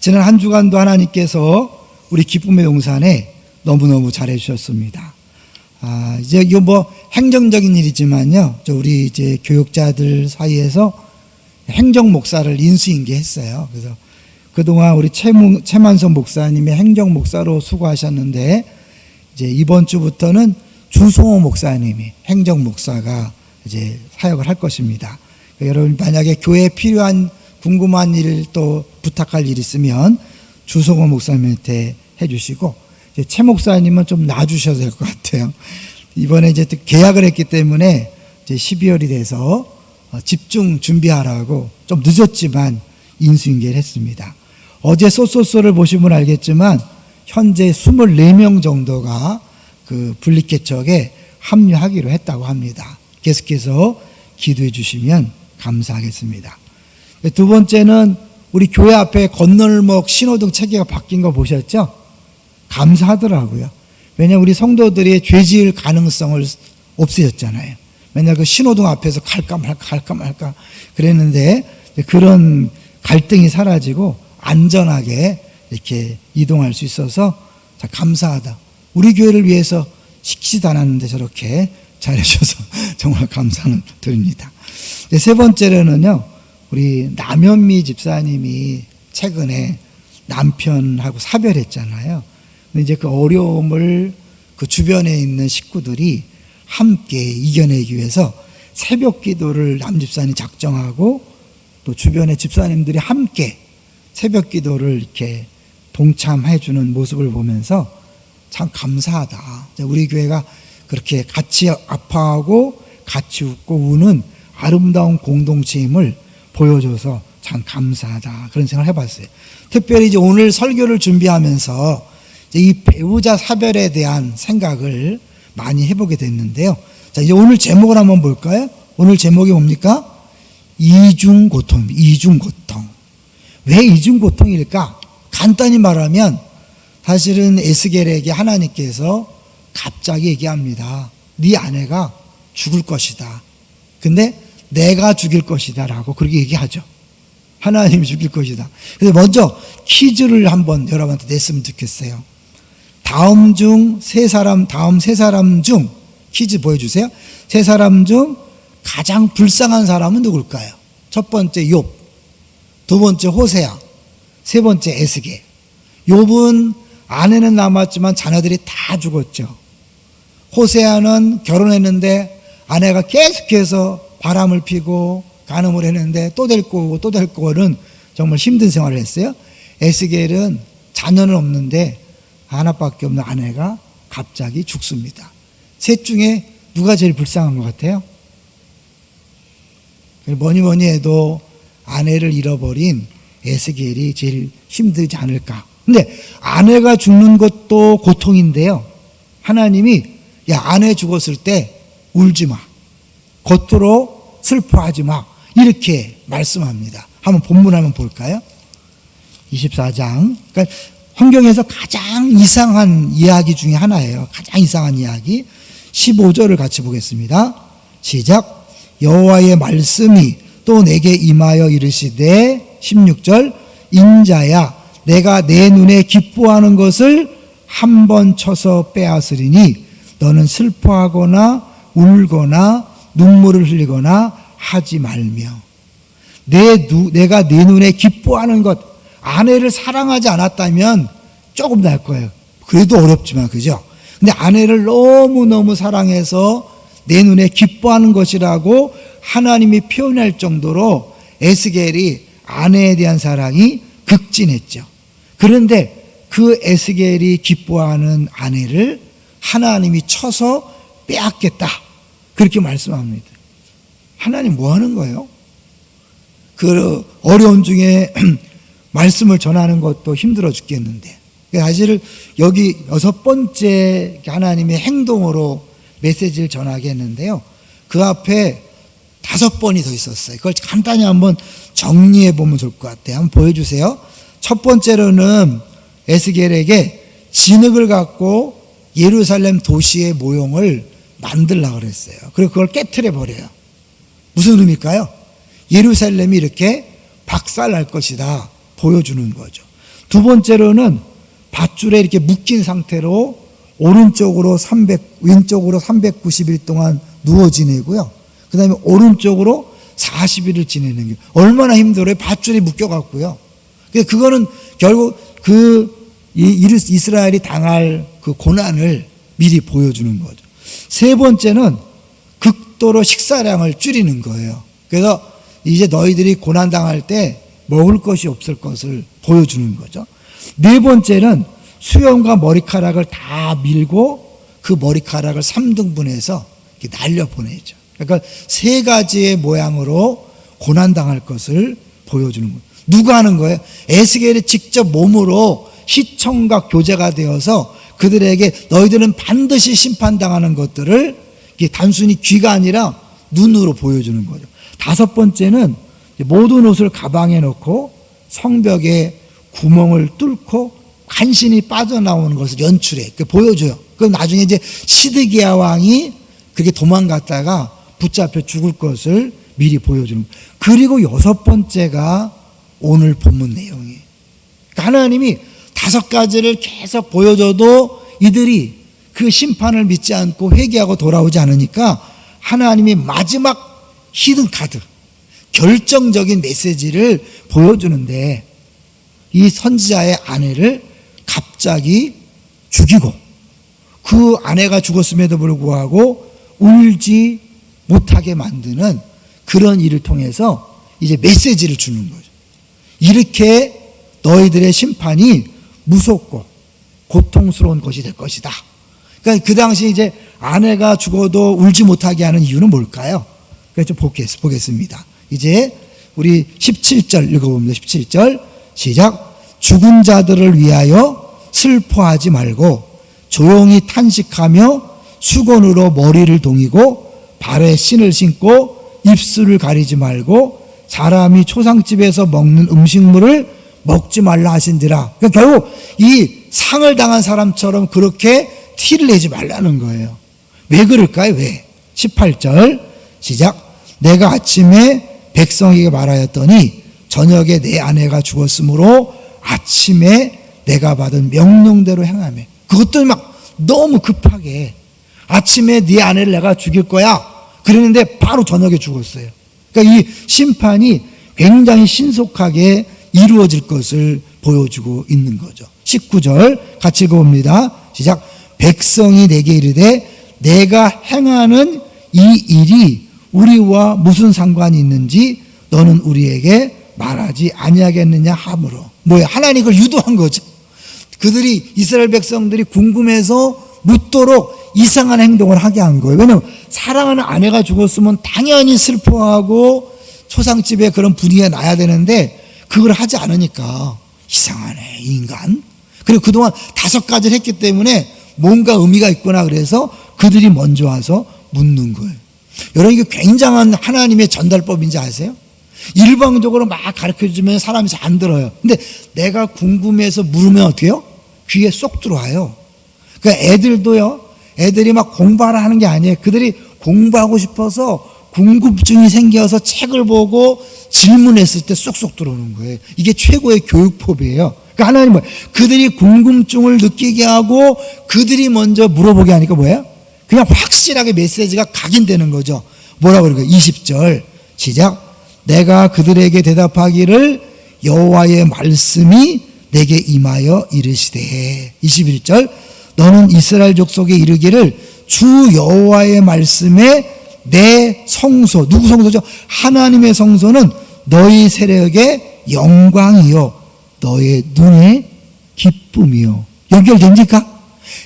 지난 한 주간도 하나님께서 우리 기쁨의 동산에 너무너무 잘해 주셨습니다. 이제 이거 뭐 행정적인 일이지만요, 우리 이제 교육자들 사이에서 행정 목사를 인수인계했어요. 그래서 그동안 우리 최만선 목사님이 행정 목사로 수고하셨는데, 이제 이번 주부터는 주송호 목사님이 행정 목사가 이제 사역을 할 것입니다. 여러분 만약에 교회에 필요한 궁금한 일 또 부탁할 일 있으면 주송호 목사님한테 해주시고, 이제 최 목사님은 좀 놔주셔야 될 것 같아요. 이번에 이제 또 계약을 했기 때문에 이제 12월이 돼서 집중 준비하라고 좀 늦었지만 인수인계를 했습니다. 어제 소소소를 보시면 알겠지만 현재 24명 정도가 그 분리개척에 합류하기로 했다고 합니다. 계속해서 기도해 주시면 감사하겠습니다. 두 번째는 우리 교회 앞에 건널목 신호등 체계가 바뀐 거 보셨죠? 감사하더라고요. 왜냐하면 우리 성도들이 죄 지을 가능성을 없애졌잖아요. 맨날 그 신호등 앞에서 갈까 말까 그랬는데, 그런 갈등이 사라지고 안전하게 이렇게 이동할 수 있어서 참 감사하다. 우리 교회를 위해서 시키지도 않았는데 저렇게 잘해주셔서 정말 감사를 드립니다. 세 번째로는요, 우리 남현미 집사님이 최근에 남편하고 사별했잖아요. 근데 이제 그 어려움을 그 주변에 있는 식구들이 함께 이겨내기 위해서 새벽 기도를 남 집사님이 작정하고, 또 주변의 집사님들이 함께 새벽 기도를 이렇게 동참해 주는 모습을 보면서 참 감사하다. 우리 교회가 그렇게 같이 아파하고 같이 웃고 우는 아름다운 공동체임을 보여줘서 참 감사하다, 그런 생각을 해봤어요. 특별히 이제 오늘 설교를 준비하면서 이제 이 배우자 사별에 대한 생각을 많이 해보게 됐는데요. 자, 이제 오늘 제목을 한번 볼까요? 오늘 제목이 뭡니까? 이중고통입니다. 이중고통. 왜 이중고통일까? 간단히 말하면 사실은 에스겔에게 하나님께서 갑자기 얘기합니다. 네 아내가 죽을 것이다. 근데 내가 죽일 것이다 라고 그렇게 얘기하죠. 하나님이 죽일 것이다. 그래서 먼저 퀴즈를 한번 여러분한테 냈으면 좋겠어요. 다음 세 사람 중 퀴즈 보여주세요. 세 사람 중 가장 불쌍한 사람은 누굴까요? 첫 번째 욥, 두 번째 호세아, 세 번째 에스겔. 욥은 아내는 남았지만 자녀들이 다 죽었죠. 호세아는 결혼했는데 아내가 계속해서 바람을 피고 간음을 했는데 또 데리고 오고 또 데리고 오는 정말 힘든 생활을 했어요. 에스겔은 자녀는 없는데 하나밖에 없는 아내가 갑자기 죽습니다. 셋 중에 누가 제일 불쌍한 것 같아요? 뭐니 해도 아내를 잃어버린 에스겔이 제일 힘들지 않을까. 근데 아내가 죽는 것도 고통인데요, 하나님이 야, 아내 죽었을 때 울지 마, 겉으로 슬퍼하지 마, 이렇게 말씀합니다. 한번 본문 한번 볼까요? 24장. 그러니까 성경에서 가장 이상한 이야기 중에 하나예요. 가장 이상한 이야기. 15절을 같이 보겠습니다. 시작. 여호와의 말씀이 또 내게 임하여 이르시되, 16절, 인자야 내가 내 눈에 기뻐하는 것을 한 번 쳐서 빼앗으리니 너는 슬퍼하거나 울거나 눈물을 흘리거나 하지 말며. 내가 내 눈에 기뻐하는 것, 아내를 사랑하지 않았다면 조금 나을 거예요. 그래도 어렵지만, 그죠? 근데 아내를 너무너무 사랑해서 내 눈에 기뻐하는 것이라고 하나님이 표현할 정도로 에스겔이 아내에 대한 사랑이 극진했죠. 그런데 그 에스겔이 기뻐하는 아내를 하나님이 쳐서 빼앗겠다, 그렇게 말씀합니다. 하나님 뭐 하는 거예요? 그 어려움 중에 말씀을 전하는 것도 힘들어 죽겠는데, 사실 여기 6번째 하나님의 행동으로 메시지를 전하게 했는데요, 그 앞에 5번이 더 있었어요. 그걸 간단히 한번 정리해 보면 좋을 것 같아요. 한번 보여주세요. 첫 번째로는 에스겔에게 진흙을 갖고 예루살렘 도시의 모형을 만들려고 그랬어요. 그리고 그걸 깨트려 버려요. 무슨 의미일까요? 예루살렘이 이렇게 박살날 것이다 보여주는 거죠. 두 번째로는 밧줄에 이렇게 묶인 상태로 오른쪽으로 왼쪽으로 390일 동안 누워 지내고요. 그 다음에 오른쪽으로 40일을 지내는 게 얼마나 힘들어요. 밧줄에 묶여갖고요. 그거는 결국 이스라엘이 당할 그 고난을 미리 보여주는 거죠. 세 번째는 극도로 식사량을 줄이는 거예요. 그래서 이제 너희들이 고난당할 때 먹을 것이 없을 것을 보여주는 거죠. 네 번째는 수염과 머리카락을 다 밀고 그 머리카락을 3등분해서 이렇게 날려보내죠. 그러니까 세 가지의 모양으로 고난당할 것을 보여주는 거예요. 누가 하는 거예요? 에스겔이 직접 몸으로 시청과 교제가 되어서 그들에게 너희들은 반드시 심판당하는 것들을 단순히 귀가 아니라 눈으로 보여주는 거죠. 다섯 번째는 모든 옷을 가방에 넣고 성벽에 구멍을 뚫고 간신히 빠져나오는 것을 연출해 보여줘요. 그럼 나중에 이제 시드기야 왕이 그렇게 도망갔다가 붙잡혀 죽을 것을 미리 보여주는 거예요. 그리고 여섯 번째가 오늘 본문 내용이에요. 그러니까 하나님이 다섯 가지를 계속 보여줘도 이들이 그 심판을 믿지 않고 회개하고 돌아오지 않으니까 하나님이 마지막 히든 카드, 결정적인 메시지를 보여주는데 이 선지자의 아내를 갑자기 죽이고 그 아내가 죽었음에도 불구하고 울지 못하게 만드는 그런 일을 통해서 이제 메시지를 주는 거죠. 이렇게 너희들의 심판이 무섭고 고통스러운 것이 될 것이다. 그러니까 그 당시 이제 아내가 죽어도 울지 못하게 하는 이유는 뭘까요? 그래서 좀 보겠습니다. 이제 우리 17절 읽어봅니다. 17절 시작. 죽은 자들을 위하여 슬퍼하지 말고 조용히 탄식하며 수건으로 머리를 동이고 발에 신을 신고 입술을 가리지 말고 사람이 초상집에서 먹는 음식물을 먹지 말라 하신지라. 그러니까 결국 이 상을 당한 사람처럼 그렇게 티를 내지 말라는 거예요. 왜 그럴까요? 왜? 18절 시작. 내가 아침에 백성에게 말하였더니 저녁에 내 아내가 죽었으므로 아침에 내가 받은 명령대로 행하며. 그것도 막 너무 급하게 아침에 네 아내를 내가 죽일 거야 그랬는데 바로 저녁에 죽었어요. 그러니까 이 심판이 굉장히 신속하게 이루어질 것을 보여주고 있는 거죠. 19절 같이 읽어봅니다. 시작. 백성이 내게 이르되 내가 행하는 이 일이 우리와 무슨 상관이 있는지 너는 우리에게 말하지 아니하겠느냐 하므로. 뭐야? 하나님 그걸 유도한 거죠. 그들이 이스라엘 백성들이 궁금해서 묻도록 이상한 행동을 하게 한 거예요. 왜냐하면 사랑하는 아내가 죽었으면 당연히 슬퍼하고 초상집에 그런 분위기가 나야 되는데 그걸 하지 않으니까 이상하네 이 인간. 그리고 그동안 5가지를 했기 때문에 뭔가 의미가 있구나 그래서 그들이 먼저 와서 묻는 거예요. 여러분 이게 굉장한 하나님의 전달법인지 아세요? 일방적으로 막 가르쳐주면 사람이 잘 안 들어요. 근데 내가 궁금해서 물으면 어떻게 해요? 귀에 쏙 들어와요. 그러니까 애들도요, 애들이 막 공부하라 하는 게 아니에요. 그들이 공부하고 싶어서 궁금증이 생겨서 책을 보고 질문했을 때 쏙쏙 들어오는 거예요. 이게 최고의 교육법이에요. 그러니까 하나님 뭐예요? 그들이 궁금증을 느끼게 하고 그들이 먼저 물어보게 하니까 뭐예요? 그냥 확실하게 메시지가 각인되는 거죠. 뭐라고 그럴까요? 20절 시작. 내가 그들에게 대답하기를 여호와의 말씀이 내게 임하여 이르시되. 21절 너는 이스라엘 족속에 이르기를 주 여호와의 말씀에 내 성소. 누구 성소죠? 하나님의 성소는 너희 세력의 영광이요 너의 눈의 기쁨이요. 연결됩니까?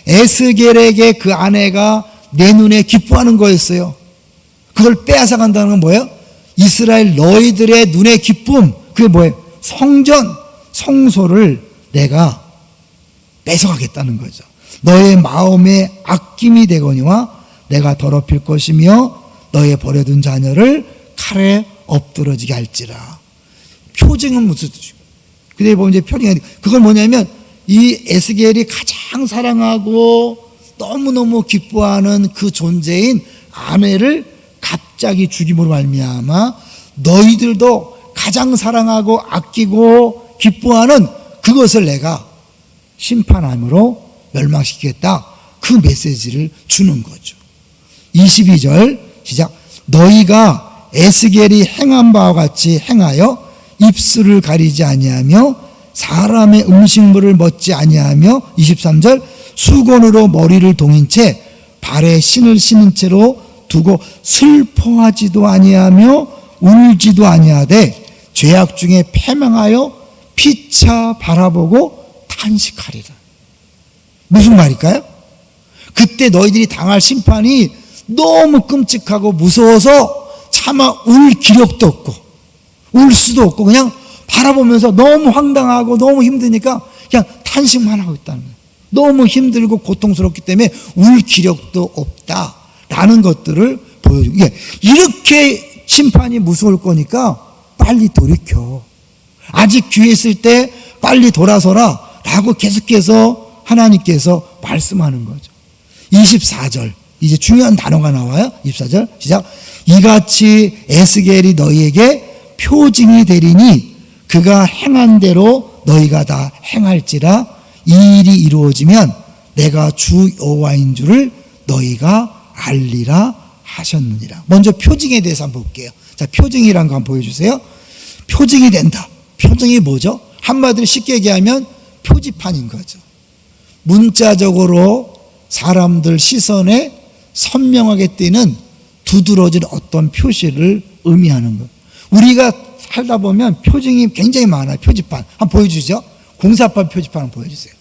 에스겔에게 그 아내가 내 눈에 기뻐하는 거였어요. 그걸 빼앗아간다는 건 뭐예요? 이스라엘 너희들의 눈의 기쁨. 그게 뭐예요? 성전, 성소를 내가 뺏어가겠다는 거죠. 너의 마음에 아낌이 되거니와 내가 더럽힐 것이며 너의 버려둔 자녀를 칼에 엎드러지게 할지라. 표징은 무슨 뜻이고. 그때 보면 이제 표징이 그건 뭐냐면 이 에스겔이 가장 사랑하고 너무너무 기뻐하는 그 존재인 아내를 갑자기 죽임으로 말미암아 너희들도 가장 사랑하고 아끼고 기뻐하는 그 그것을 내가 심판함으로 멸망시키겠다. 그 메시지를 주는 거죠. 22절 시작. 너희가 에스겔이 행한 바와 같이 행하여 입술을 가리지 아니하며 사람의 음식물을 먹지 아니하며 23절 수건으로 머리를 동인 채 발에 신을 신은 채로 두고 슬퍼하지도 아니하며 울지도 아니하되 죄악 중에 패망하여 피차 바라보고 탄식하리라. 무슨 말일까요? 그때 너희들이 당할 심판이 너무 끔찍하고 무서워서 차마 울 기력도 없고 울 수도 없고 그냥 바라보면서 너무 황당하고 너무 힘드니까 그냥 탄식만 하고 있다는 거예요. 너무 힘들고 고통스럽기 때문에 울 기력도 없다라는 것들을 보여주고, 이렇게 심판이 무서울 거니까 빨리 돌이켜. 아직 기회 있을 때 빨리 돌아서라 라고 계속해서 하나님께서 말씀하는 거죠. 24절 이제 중요한 단어가 나와요. 24절 시작. 이같이 에스겔이 너희에게 표징이 되리니 그가 행한 대로 너희가 다 행할지라. 이 일이 이루어지면 내가 주 여호와인 줄을 너희가 알리라 하셨느니라. 먼저 표징에 대해서 한번 볼게요. 자, 표징이란 거 한번 보여주세요. 표징이 된다. 표징이 뭐죠? 한마디로 쉽게 얘기하면 표지판인 거죠. 문자적으로 사람들 시선에 선명하게 띄는 두드러진 어떤 표시를 의미하는 것. 우리가 살다 보면 표징이 굉장히 많아요. 표지판 한번 보여주죠. 공사판 표지판 한번 보여주세요.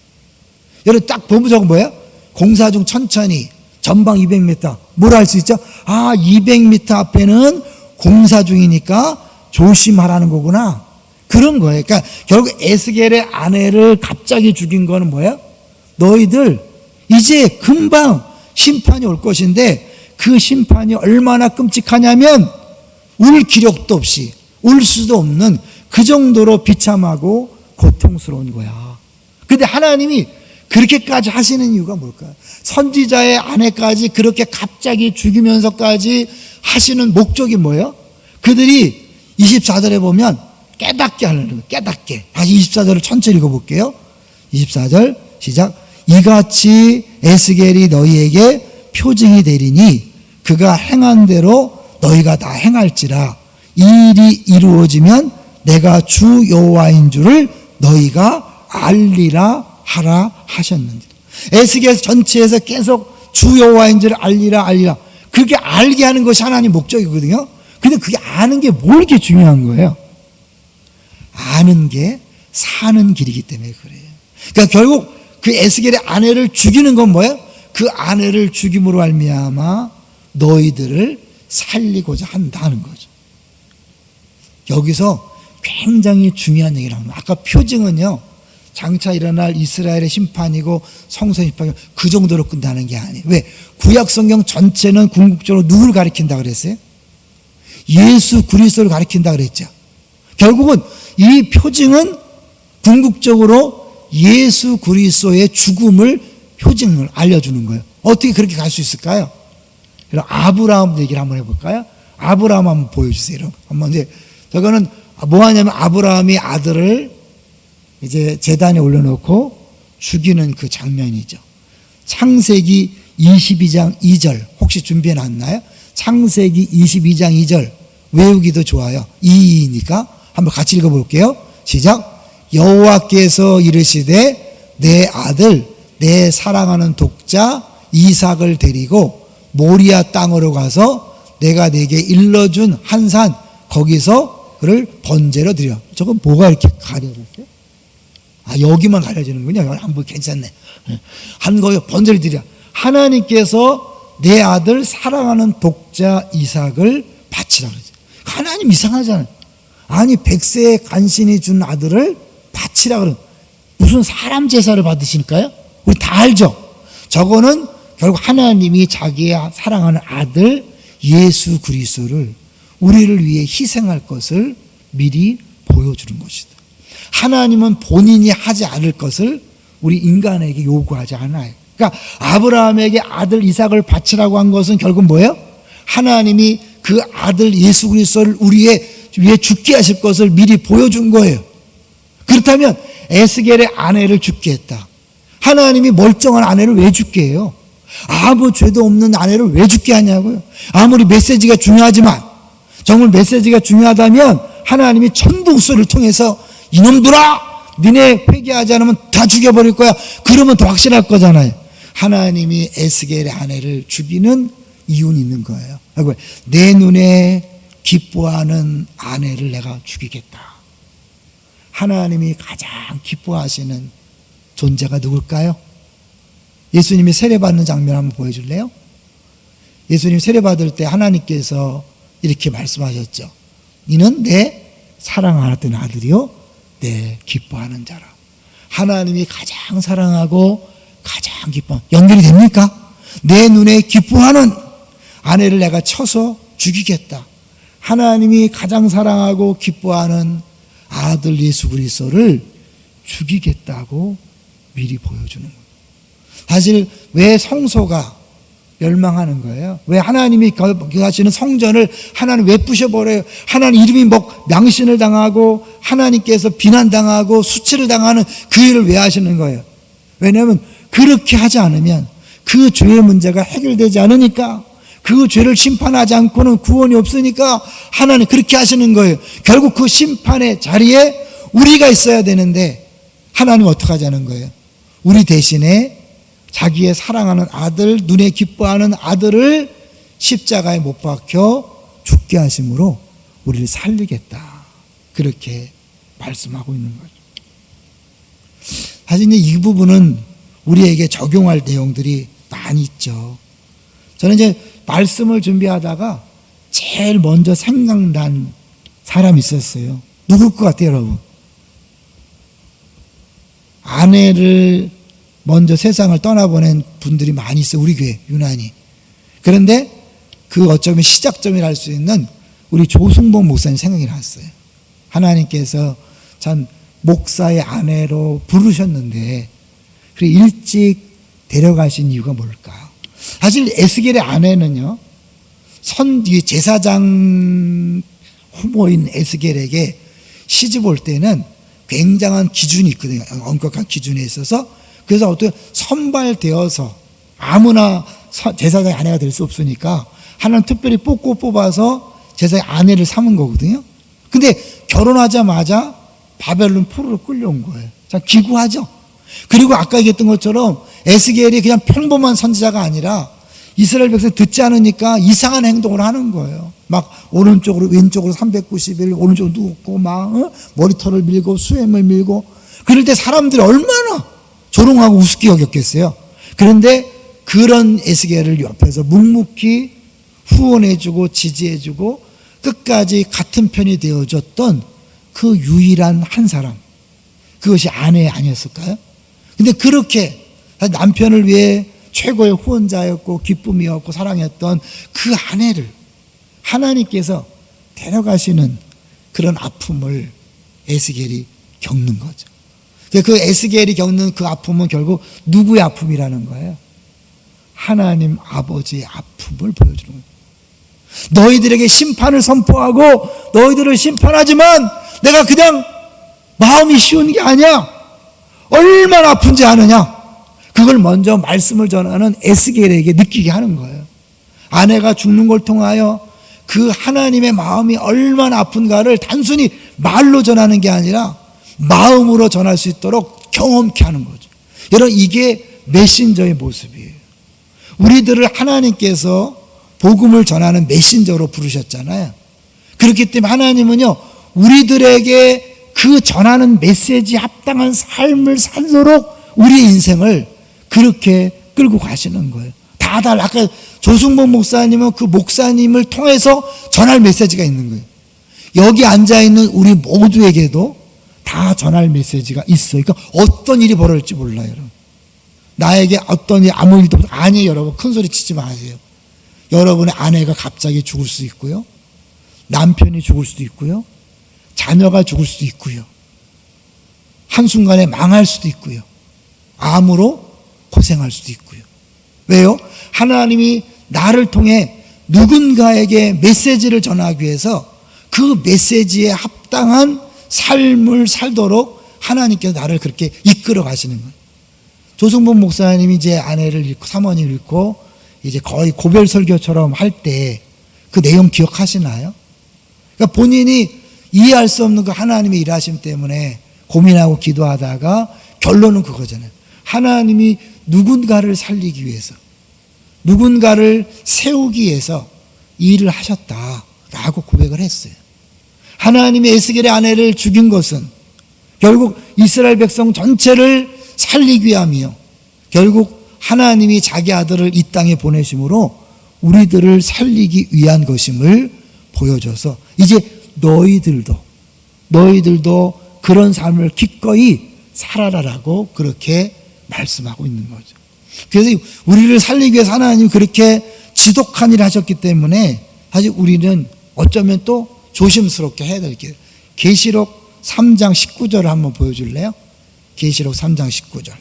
여러분 딱 보면 저거 뭐예요? 공사 중 천천히 전방 200m 뭐라 할 수 있죠? 200m 앞에는 공사 중이니까 조심하라는 거구나. 그런 거예요. 그러니까 결국 에스겔의 아내를 갑자기 죽인 거는 뭐예요? 너희들 이제 금방 심판이 올 것인데 그 심판이 얼마나 끔찍하냐면 울 기력도 없이 울 수도 없는 그 정도로 비참하고 고통스러운 거야. 근데 하나님이 그렇게까지 하시는 이유가 뭘까요? 선지자의 아내까지 그렇게 갑자기 죽이면서까지 하시는 목적이 뭐예요? 그들이 24절에 보면 깨닫게 하려는 거예요. 깨닫게. 다시 24절을 천천히 읽어볼게요. 24절 시작. 이같이 에스겔이 너희에게 표징이 되리니 그가 행한 대로 너희가 다 행할지라. 이 일이 이루어지면 내가 주 여호와인 줄을 너희가 알리라 하라 하셨는데, 에스겔 전체에서 계속 주 여호와인 줄을 알리라 그렇게 알게 하는 것이 하나님 목적이거든요. 근데 그게 아는 게 뭘 이렇게 중요한 거예요? 아는 게 사는 길이기 때문에 그래요. 그러니까 결국 그 에스겔의 아내를 죽이는 건 뭐예요? 그 아내를 죽임으로 말미암아 너희들을 살리고자 한다는 거죠. 여기서 굉장히 중요한 얘기를 합니다. 아까 표징은요, 장차 일어날 이스라엘의 심판이고 성소 심판이고 그 정도로 끝나는 게 아니에요. 왜? 구약 성경 전체는 궁극적으로 누구를 가리킨다 그랬어요? 예수 그리스도를 가리킨다 그랬죠. 결국은 이 표징은 궁극적으로 예수 그리스도의 죽음을 표징을 알려주는 거예요. 어떻게 그렇게 갈 수 있을까요? 그럼 아브라함 얘기를 한번 해볼까요? 아브라함 한번 보여주세요. 한번 이제 저거는 뭐 하냐면 아브라함이 아들을 이제 제단에 올려놓고 죽이는 그 장면이죠. 창세기 22장 2절 혹시 준비해 놨나요? 창세기 22장 2절 외우기도 좋아요. 2이니까 한번 같이 읽어볼게요. 시작. 여호와께서 이르시되 내 아들 내 사랑하는 독자 이삭을 데리고 모리아 땅으로 가서 내가 내게 일러준 한 산 거기서 그를 번제로 드려. 저건 뭐가 이렇게 가려졌어요? 여기만 가려지는군요. 한번 괜찮네. 한 거요 번제를 드려. 하나님께서 내 아들 사랑하는 독자 이삭을 바치라 그러죠. 하나님 이상하잖아요. 아니 100세의 간신히 준 아들을 바치라 그러면 무슨 사람 제사를 받으실까요? 우리 다 알죠. 저거는 결국 하나님이 자기의 사랑하는 아들 예수 그리스도를 우리를 위해 희생할 것을 미리 보여주는 것이다. 하나님은 본인이 하지 않을 것을 우리 인간에게 요구하지 않아요. 그러니까 아브라함에게 아들 이삭을 바치라고 한 것은 결국 뭐예요? 하나님이 그 아들 예수 그리스도를 우리 위해 죽게 하실 것을 미리 보여준 거예요. 그렇다면 에스겔의 아내를 죽게 했다. 하나님이 멀쩡한 아내를 왜 죽게 해요? 아무 죄도 없는 아내를 왜 죽게 하냐고요. 아무리 메시지가 중요하지만, 정말 메시지가 중요하다면 하나님이 천부소를 통해서 이놈들아, 니네 회개하지 않으면 다 죽여버릴 거야. 그러면 더 확실할 거잖아요. 하나님이 에스겔의 아내를 죽이는 이유는 있는 거예요. 내 눈에 기뻐하는 아내를 내가 죽이겠다. 하나님이 가장 기뻐하시는 존재가 누굴까요? 예수님이 세례받는 장면 한번 보여줄래요? 예수님 세례받을 때 하나님께서 이렇게 말씀하셨죠. 이는 내 사랑하는 아들이요 내 기뻐하는 자라. 하나님이 가장 사랑하고 가장 기뻐. 연결이 됩니까? 내 눈에 기뻐하는 아내를 내가 쳐서 죽이겠다. 하나님이 가장 사랑하고 기뻐하는 아들 예수 그리스도를 죽이겠다고 미리 보여주는 거예요. 사실 왜 성소가 멸망하는 거예요? 왜 하나님이 하시는 성전을 하나님 왜 부셔버려요? 하나님 이름이 망신을 당하고 하나님께서 비난당하고 수치를 당하는 그 일을 왜 하시는 거예요? 왜냐하면 그렇게 하지 않으면 그 죄의 문제가 해결되지 않으니까, 그 죄를 심판하지 않고는 구원이 없으니까 하나님 그렇게 하시는 거예요. 결국 그 심판의 자리에 우리가 있어야 되는데 하나님 어떻게 하자는 거예요? 우리 대신에 자기의 사랑하는 아들, 눈에 기뻐하는 아들을 십자가에 못 박혀 죽게 하심으로 우리를 살리겠다. 그렇게 말씀하고 있는 거죠. 사실 이 부분은 우리에게 적용할 내용들이 많이 있죠. 저는 이제 말씀을 준비하다가 제일 먼저 생각난 사람이 있었어요. 누굴 것 같아요, 여러분? 아내를 먼저 세상을 떠나보낸 분들이 많이 있어요. 우리 교회 유난히. 그런데 그 어쩌면 시작점이라 할 수 있는 우리 조승복 목사님 생각이 났어요. 하나님께서 참 목사의 아내로 부르셨는데 그래 일찍 데려가신 이유가 뭘까? 사실 에스겔의 아내는요, 제사장 후보인 에스겔에게 시집 올 때는 굉장한 기준이 있거든요. 엄격한 기준에 있어서. 그래서 어떻게 선발되어서 아무나 제사장의 아내가 될 수 없으니까 하나는 특별히 뽑아서 제사장의 아내를 삼은 거거든요. 근데 결혼하자마자 바벨론 포로로 끌려온 거예요. 참 기구하죠. 그리고 아까 얘기했던 것처럼 에스겔이 그냥 평범한 선지자가 아니라 이스라엘 백성 듣지 않으니까 이상한 행동을 하는 거예요. 막 오른쪽으로 왼쪽으로 390일 오른쪽으로 눕고 막 머리털을 밀고 수염을 밀고, 그럴 때 사람들이 얼마나 조롱하고 우습게 여겼겠어요. 그런데 그런 에스겔을 옆에서 묵묵히 후원해주고 지지해주고 끝까지 같은 편이 되어줬던 그 유일한 한 사람, 그것이 아내 아니었을까요? 근데 그렇게 남편을 위해 최고의 후원자였고 기쁨이었고 사랑했던 그 아내를 하나님께서 데려가시는 그런 아픔을 에스겔이 겪는 거죠. 그 에스겔이 겪는 그 아픔은 결국 누구의 아픔이라는 거예요? 하나님 아버지의 아픔을 보여주는 거예요. 너희들에게 심판을 선포하고 너희들을 심판하지만 내가 그냥 마음이 쉬운 게 아니야. 얼마나 아픈지 아느냐? 그걸 먼저 말씀을 전하는 에스겔에게 느끼게 하는 거예요. 아내가 죽는 걸 통하여 그 하나님의 마음이 얼마나 아픈가를 단순히 말로 전하는 게 아니라 마음으로 전할 수 있도록 경험케 하는 거죠. 여러분, 이게 메신저의 모습이에요. 우리들을 하나님께서 복음을 전하는 메신저로 부르셨잖아요. 그렇기 때문에 하나님은요, 우리들에게 그 전하는 메시지에 합당한 삶을 살도록 우리의 인생을 그렇게 끌고 가시는 거예요. 다들 아까 조승복 목사님은 그 목사님을 통해서 전할 메시지가 있는 거예요. 여기 앉아있는 우리 모두에게도 다 전할 메시지가 있어요. 그러니까 어떤 일이 벌어질지 몰라요, 여러분. 나에게 어떤 일, 아무 일도 아니에요, 여러분. 큰 소리 치지 마세요. 여러분의 아내가 갑자기 죽을 수 있고요. 남편이 죽을 수도 있고요. 자녀가 죽을 수도 있고요. 한순간에 망할 수도 있고요. 암으로 고생할 수도 있고요. 왜요? 하나님이 나를 통해 누군가에게 메시지를 전하기 위해서 그 메시지에 합당한 삶을 살도록 하나님께서 나를 그렇게 이끌어 가시는 거예요. 조승범 목사님이 이제 아내를 잃고 사모님을 잃고 이제 거의 고별 설교처럼 할 때 그 내용 기억하시나요? 그러니까 본인이 이해할 수 없는 그 하나님의 일하심 때문에 고민하고 기도하다가 결론은 그거잖아요. 하나님이 누군가를 살리기 위해서, 누군가를 세우기 위해서 이 일을 하셨다라고 고백을 했어요. 하나님이 에스겔의 아내를 죽인 것은 결국 이스라엘 백성 전체를 살리기 위함이요, 결국 하나님이 자기 아들을 이 땅에 보내심으로 우리들을 살리기 위한 것임을 보여줘서 이제 너희들도 그런 삶을 기꺼이 살아라라고 그렇게 말씀하고 있는 거죠. 그래서 우리를 살리기 위해서 하나님이 그렇게 지독한 일을 하셨기 때문에 사실 우리는 어쩌면 또 조심스럽게 해야 될 게, 계시록 3장 19절을 한번 보여줄래요? 계시록 3장 19절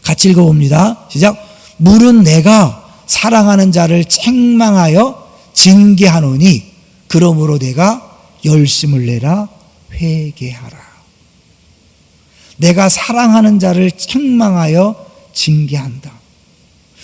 같이 읽어봅니다. 시작. 물은 내가 사랑하는 자를 책망하여 징계하노니 그러므로 내가 열심을 내라 회개하라. 내가 사랑하는 자를 책망하여 징계한다.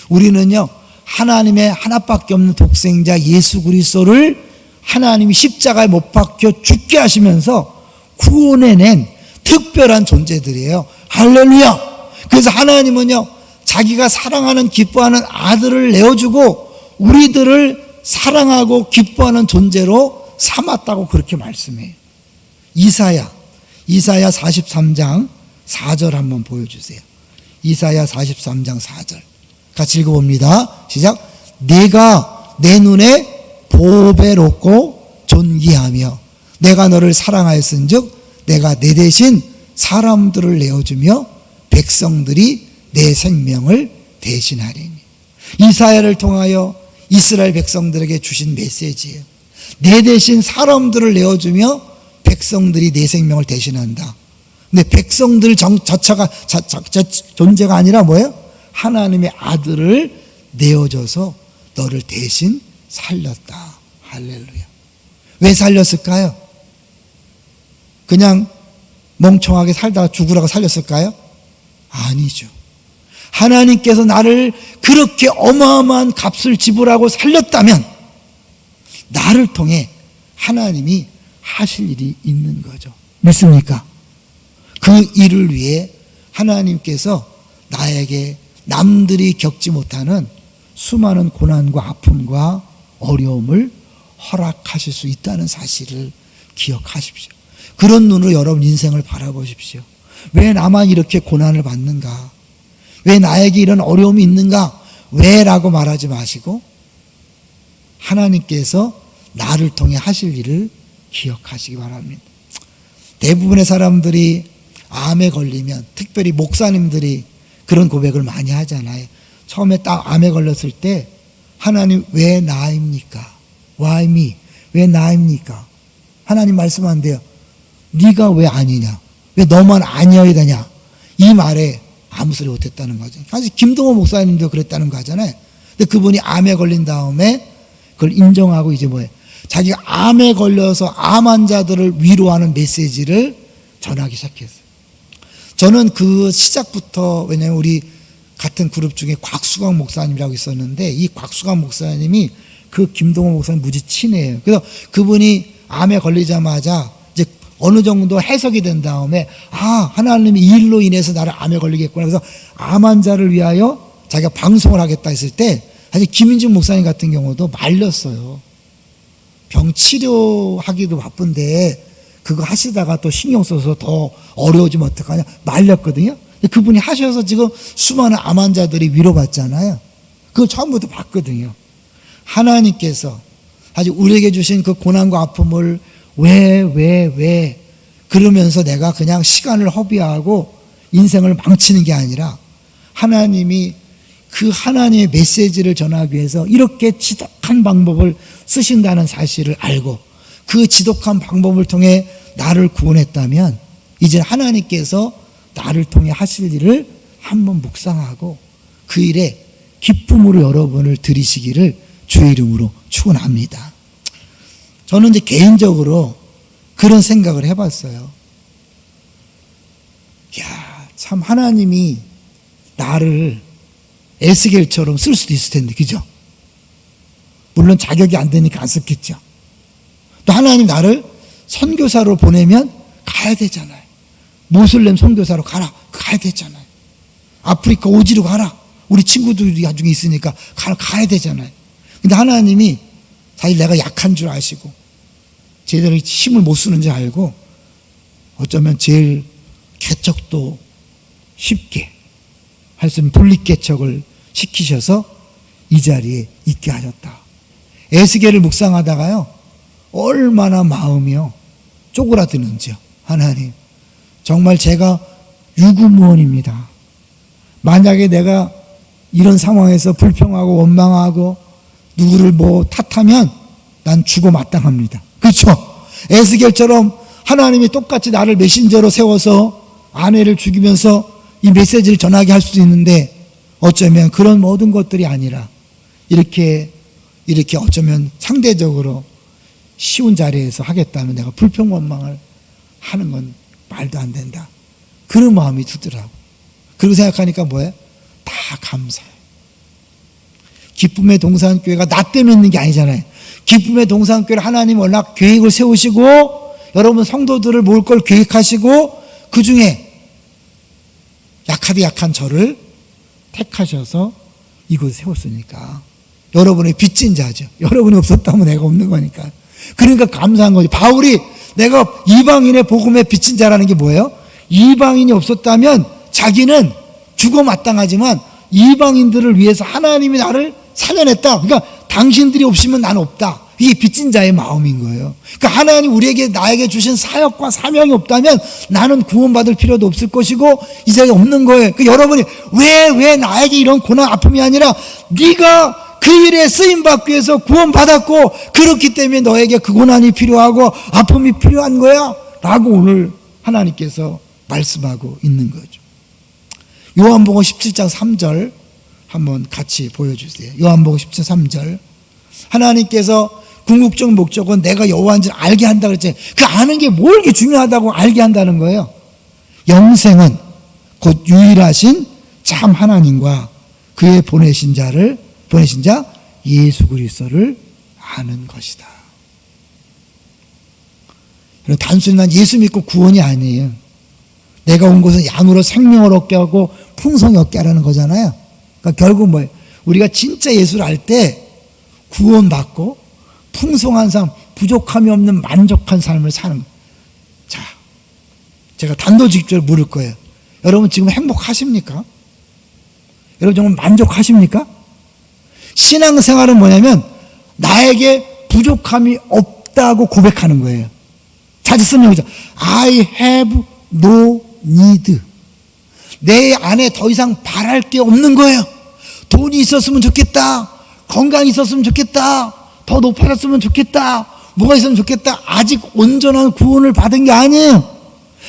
우리는요, 하나님의 하나밖에 없는 독생자 예수 그리스도를 하나님이 십자가에 못 박혀 죽게 하시면서 구원해낸 특별한 존재들이에요. 할렐루야. 그래서 하나님은요, 자기가 사랑하는 기뻐하는 아들을 내어주고 우리들을 사랑하고 기뻐하는 존재로 삼았다고 그렇게 말씀해요. 이사야 43장 4절 한번 보여주세요. 이사야 43장 4절 같이 읽어봅니다. 시작. 네가 내 눈에 보배롭고 존귀하며 내가 너를 사랑하였은즉 내가 내 대신 사람들을 내어주며 백성들이 내 생명을 대신하리니. 이사야를 통하여 이스라엘 백성들에게 주신 메시지예요. 내 대신 사람들을 내어주며 백성들이 내 생명을 대신한다. 근데 백성들 자체가 존재가 아니라 뭐예요? 하나님의 아들을 내어줘서 너를 대신 살렸다. 할렐루야. 왜 살렸을까요? 그냥 멍청하게 살다가 죽으라고 살렸을까요? 아니죠. 하나님께서 나를 그렇게 어마어마한 값을 지불하고 살렸다면 나를 통해 하나님이 하실 일이 있는 거죠. 믿습니까? 그 일을 위해 하나님께서 나에게 남들이 겪지 못하는 수많은 고난과 아픔과 어려움을 허락하실 수 있다는 사실을 기억하십시오. 그런 눈으로 여러분 인생을 바라보십시오. 왜 나만 이렇게 고난을 받는가? 왜 나에게 이런 어려움이 있는가? 왜? 라고 말하지 마시고 하나님께서 나를 통해 하실 일을 기억하시기 바랍니다. 대부분의 사람들이 암에 걸리면, 특별히 목사님들이 그런 고백을 많이 하잖아요. 처음에 딱 암에 걸렸을 때 하나님 왜 나입니까? Why me? 왜 나입니까? 하나님 말씀한대요. 네가 왜 아니냐? 왜 너만 아니어야 되냐? 이 말에 아무 소리 못했다는 거죠. 사실 김동호 목사님도 그랬다는 거 하잖아요. 근데 그분이 암에 걸린 다음에 그걸 인정하고 이제 뭐예요? 자기가 암에 걸려서 암 환자들을 위로하는 메시지를 전하기 시작했어요. 저는 그 시작부터, 왜냐하면 우리 같은 그룹 중에 곽수광 목사님이라고 있었는데 이 곽수광 목사님이 그 김동호 목사님 무지 친해요. 그래서 그분이 암에 걸리자마자 이제 어느 정도 해석이 된 다음에 하나님이 이 일로 인해서 나를 암에 걸리겠구나. 그래서 암 환자를 위하여 자기가 방송을 하겠다 했을 때 사실 김인준 목사님 같은 경우도 말렸어요. 병 치료하기도 바쁜데 그거 하시다가 또 신경 써서 더 어려워지면 어떡하냐 말렸거든요. 근데 그분이 하셔서 지금 수많은 암 환자들이 위로받잖아요. 그거 처음부터 봤거든요. 하나님께서 사실 우리에게 주신 그 고난과 아픔을 왜 그러면서 내가 그냥 시간을 허비하고 인생을 망치는 게 아니라 하나님이 그 하나님의 메시지를 전하기 위해서 이렇게 지독한 방법을 쓰신다는 사실을 알고 그 지독한 방법을 통해 나를 구원했다면 이제 하나님께서 나를 통해 하실 일을 한번 묵상하고 그 일에 기쁨으로 여러분을 들이시기를 주의 이름으로 축원합니다. 저는 이제 개인적으로 그런 생각을 해봤어요. 야, 참 하나님이 나를 에스겔처럼 쓸 수도 있을 텐데, 그죠? 물론 자격이 안 되니까 안 썼겠죠. 또 하나님 나를 선교사로 보내면 가야 되잖아요. 모슬렘 선교사로 가라. 가야 되잖아요. 아프리카 오지로 가라. 우리 친구들이 나중에 있으니까 가야 되잖아요. 근데 하나님이 사실 내가 약한 줄 아시고 제대로 힘을 못 쓰는 줄 알고 어쩌면 제일 개척도 쉽게 할 수 있는 분립개척을 시키셔서 이 자리에 있게 하셨다. 에스겔을 묵상하다가요, 얼마나 마음이요 쪼그라드는지요. 하나님, 정말 제가 유구무원입니다. 만약에 내가 이런 상황에서 불평하고 원망하고 누구를 탓하면 난 죽어 마땅합니다. 그렇죠? 에스겔처럼 하나님이 똑같이 나를 메신저로 세워서 아내를 죽이면서 이 메시지를 전하게 할 수도 있는데 어쩌면 그런 모든 것들이 아니라 이렇게 어쩌면 상대적으로 쉬운 자리에서 하겠다면 내가 불평 원망을 하는 건 말도 안 된다. 그런 마음이 들더라고. 그리고 생각하니까 뭐예요? 다 감사해요. 기쁨의 동산교회가 나 때문에 있는 게 아니잖아요. 기쁨의 동산교회를 하나님 워낙 계획을 세우시고 여러분 성도들을 모을 걸 계획하시고 그 중에 약한 저를 택하셔서 이곳에 세웠으니까 여러분의 빚진 자죠. 여러분이 없었다면 내가 없는 거니까. 그러니까 감사한 거지. 바울이 내가 이방인의 복음에 빚진 자라는 게 뭐예요? 이방인이 없었다면 자기는 죽어 마땅하지만 이방인들을 위해서 하나님이 나를 살려냈다. 그러니까 당신들이 없으면 나는 없다. 이게 빚진 자의 마음인 거예요. 그러니까 하나님 나에게 주신 사역과 사명이 없다면 나는 구원받을 필요도 없을 것이고 이 자리에 없는 거예요. 그러니까 여러분이 왜 나에게 이런 고난 아픔이 아니라 네가 그 일에 쓰임받기 위해서 구원받았고 그렇기 때문에 너에게 그 고난이 필요하고 아픔이 필요한 거야 라고 오늘 하나님께서 말씀하고 있는 거죠. 요한복음 17장 3절 한번 같이 보여주세요. 요한복음 17장 3절. 하나님께서 궁극적 목적은 내가 여호와인 줄 알게 한다 그랬지. 그 아는 게 뭘 이렇게 중요하다고 알게 한다는 거예요. 영생은 곧 유일하신 참 하나님과 그의 보내신 자 예수 그리스도를 아는 것이다. 단순히 난 예수 믿고 구원이 아니에요. 내가 온 것은 양으로 생명을 얻게 하고 풍성히 얻게 하라는 거잖아요. 그러니까 결국 뭐예요? 우리가 진짜 예수를 알 때 구원받고 풍성한 삶, 부족함이 없는 만족한 삶을 사는 거예요. 자, 제가 단도직입적으로 물을 거예요. 여러분 지금 행복하십니까? 여러분 정말 만족하십니까? 신앙생활은 뭐냐면 나에게 부족함이 없다고 고백하는 거예요. 자주 쓰는 거죠. I have no need. 내 안에 더 이상 바랄 게 없는 거예요. 돈이 있었으면 좋겠다. 건강이 있었으면 좋겠다. 더 높아졌으면 좋겠다. 뭐가 있으면 좋겠다. 아직 온전한 구원을 받은 게 아니에요.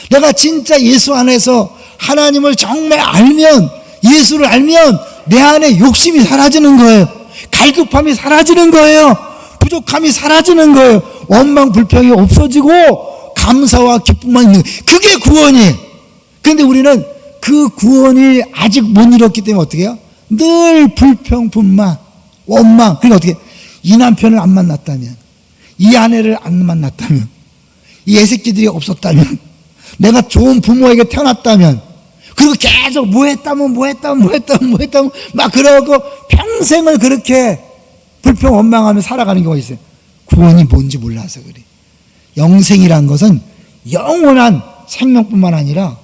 내가 진짜 예수 안에서 하나님을 정말 알면, 예수를 알면 내 안에 욕심이 사라지는 거예요. 갈급함이 사라지는 거예요. 부족함이 사라지는 거예요. 원망 불평이 없어지고 감사와 기쁨만 있는 거예요. 그게 구원이에요. 그런데 우리는 그 구원이 아직 못 이뤘기 때문에 어떻게 해요? 늘 불평, 분만, 원망. 그러니까 어떻게 이 남편을 안 만났다면, 이 아내를 안 만났다면, 이 애새끼들이 없었다면, 내가 좋은 부모에게 태어났다면, 그리고 계속 뭐 했다면 막 그러고 평생을 그렇게 불평 원망하며 살아가는 경우가 있어요. 구원이 뭔지 몰라서 그래. 영생이란 것은 영원한 생명뿐만 아니라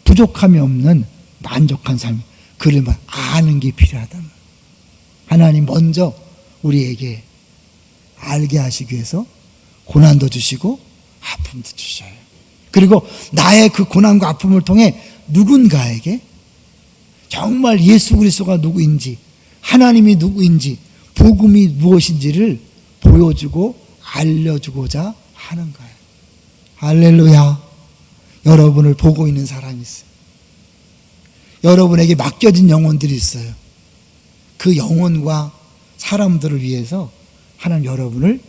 부족함이 없는 만족한 삶, 그를 아는 게 필요하다. 하나님 먼저 우리에게 알게 하시기 위해서 고난도 주시고 아픔도 주셔요. 그리고 나의 그 고난과 아픔을 통해 누군가에게 정말 예수 그리스도가 누구인지, 하나님이 누구인지, 복음이 무엇인지를 보여주고 알려주고자 하는 거예요. 할렐루야. 여러분을 보고 있는 사람이 있어요. 여러분에게 맡겨진 영혼들이 있어요. 그 영혼과 사람들을 위해서 하나님 여러분을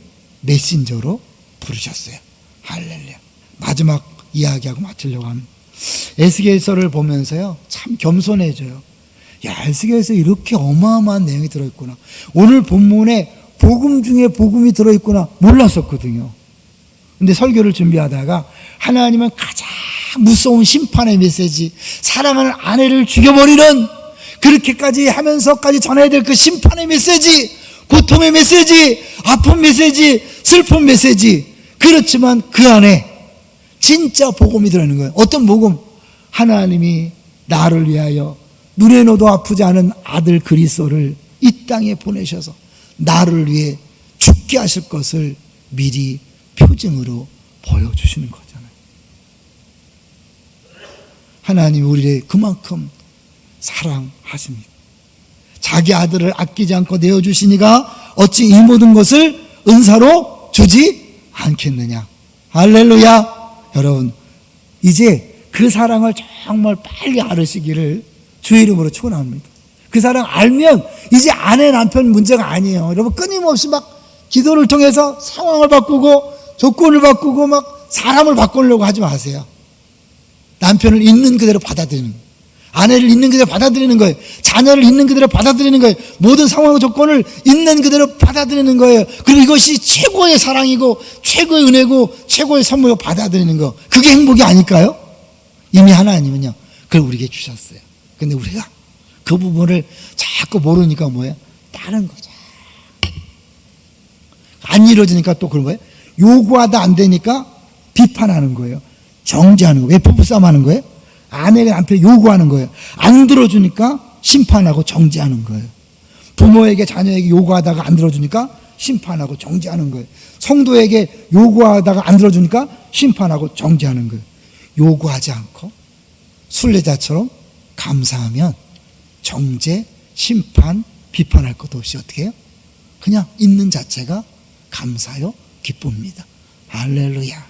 메신저로 부르셨어요. 할렐루야. 마지막 이야기하고 마치려고 합니다. 에스겔서를 보면서요, 참 겸손해져요. 야, 에스겔서에 이렇게 어마어마한 내용이 들어있구나. 오늘 본문에 복음 중에 복음이 들어있구나 몰랐었거든요. 근데 설교를 준비하다가 하나님은 가장 무서운 심판의 메시지, 사랑하는 아내를 죽여버리는, 그렇게까지 하면서까지 전해야 될 그 심판의 메시지, 고통의 메시지, 아픈 메시지, 슬픈 메시지, 그렇지만 그 안에 진짜 복음이 들어있는 거예요. 어떤 복음? 하나님이 나를 위하여 눈에 넣어도 아프지 않은 아들 그리스도를 이 땅에 보내셔서 나를 위해 죽게 하실 것을 미리 표징으로 보여주시는 거잖아요. 하나님이 우리를 그만큼 사랑하십니다. 자기 아들을 아끼지 않고 내어주시니가 어찌 이 모든 것을 은사로 주지 않겠느냐. 할렐루야. 여러분, 이제 그 사랑을 정말 빨리 알으시기를 주의 이름으로 축원합니다. 그 사랑 알면 이제 아내 남편 문제가 아니에요. 여러분, 끊임없이 막 기도를 통해서 상황을 바꾸고 조건을 바꾸고 막 사람을 바꾸려고 하지 마세요. 남편을 있는 그대로 받아들이는 거예요. 아내를 있는 그대로 받아들이는 거예요. 자녀를 있는 그대로 받아들이는 거예요. 모든 상황과 조건을 있는 그대로 받아들이는 거예요. 그리고 이것이 최고의 사랑이고 최고의 은혜고 최고의 선물로 받아들이는 거, 그게 행복이 아닐까요? 이미 하나님은요 그걸 우리에게 주셨어요. 근데 우리가 그 부분을 자꾸 모르니까 뭐예요? 다른 거죠. 안 이루어지니까 또 그런 거예요. 요구하다 안 되니까 비판하는 거예요. 정죄하는 거예요. 왜 부부싸움 하는 거예요? 아내가 남편이 요구하는 거예요. 안 들어주니까 심판하고 정죄하는 거예요. 부모에게 자녀에게 요구하다가 안 들어주니까 심판하고 정죄하는 거예요. 성도에게 요구하다가 안 들어주니까 심판하고 정죄하는 거예요. 요구하지 않고 순례자처럼 감사하면 정죄, 심판, 비판할 것도 없이 어떻게 해요? 그냥 있는 자체가 감사요, 기쁩니다. 할렐루야.